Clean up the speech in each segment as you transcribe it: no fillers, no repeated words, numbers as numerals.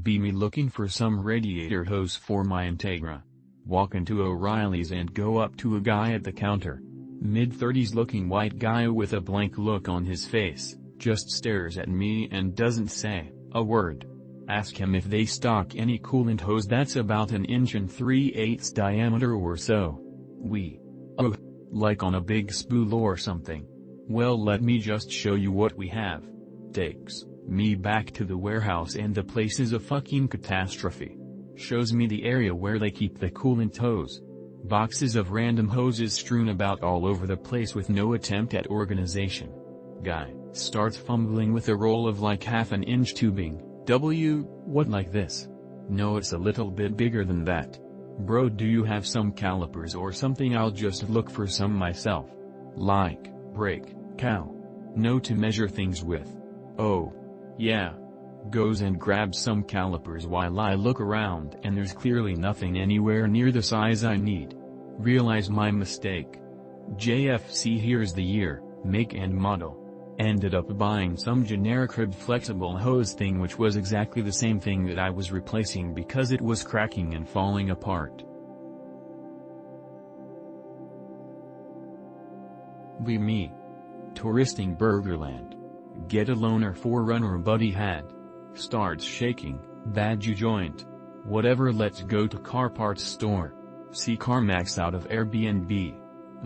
Be me looking for some radiator hose for my Integra. Walk into O'Reilly's and go up to a guy at the counter. Mid-30s looking white guy with a blank look on his face, just stares at me and doesn't say a word. Ask him if they stock any coolant hose that's about 1 inch and 3/8 diameter or so. Oh, like on a big spool or something. Well, let me just show you what we have. Takes me back to the warehouse and the place is a fucking catastrophe. Shows me the area where they keep the coolant hose. Boxes of random hoses strewn about all over the place with no attempt at organization. Guy starts fumbling with a roll of like 1/2 inch tubing. What, like this? No, it's a little bit bigger than that. Bro, do you have some calipers or something? I'll just look for some myself. Like, brake, cal. No, to measure things with. Oh. Yeah. Goes and grabs some calipers while I look around and there's clearly nothing anywhere near the size I need. Realize my mistake. JFC, here's the year, make and model. Ended up buying some generic ribbed flexible hose thing which was exactly the same thing that I was replacing because it was cracking and falling apart. Be me. Touristing Burgerland. Get a loaner 4Runner buddy had. Starts shaking, bad you joint. Whatever, let's go to car parts store. See CarMax out of Airbnb.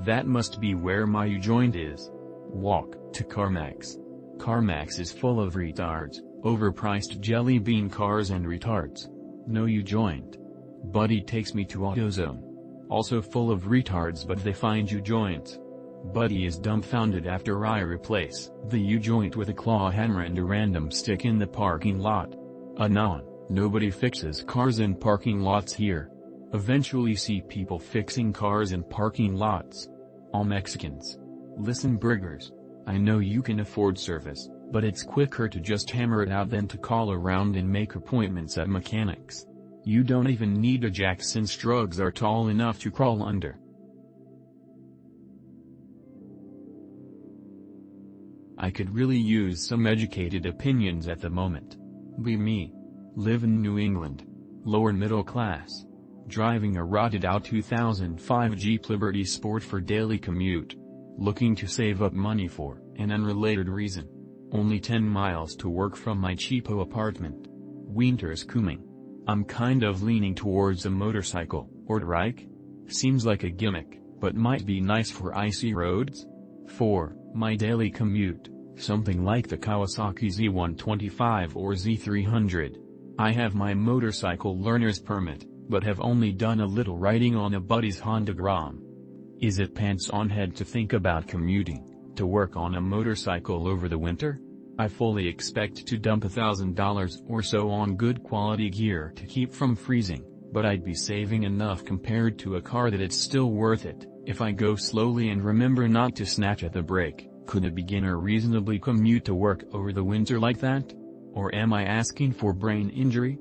That must be where my U-joint is. Walk to CarMax. CarMax is full of retards, overpriced jelly bean cars and retards. No U-joint. Buddy takes me to AutoZone. Also full of retards, but they find U-joints. Buddy is dumbfounded after I replace the U-joint with a claw hammer and a random stick in the parking lot. Anon, nobody fixes cars in parking lots here. Eventually see people fixing cars in parking lots. All Mexicans. Listen, burgers. I know you can afford service, but it's quicker to just hammer it out than to call around and make appointments at mechanics. You don't even need a jack since drugs are tall enough to crawl under. I could really use some educated opinions at the moment. Be me. Live in New England. Lower middle class. Driving a rotted out 2005 Jeep Liberty Sport for daily commute. Looking to save up money for an unrelated reason. Only 10 miles to work from my cheapo apartment. Winter's coming. I'm kind of leaning towards a motorcycle, or trike. Seems like a gimmick, but might be nice for icy roads. For my daily commute, something like the Kawasaki Z125 or Z300. I have my motorcycle learner's permit, but have only done a little riding on a buddy's Honda Gram. Is it pants on head to think about commuting to work on a motorcycle over the winter? I fully expect to dump $1,000 or so on good quality gear to keep from freezing, but I'd be saving enough compared to a car that it's still worth it if I go slowly and remember not to snatch at the brake. Could a beginner reasonably commute to work over the winter like that? Or am I asking for brain injury?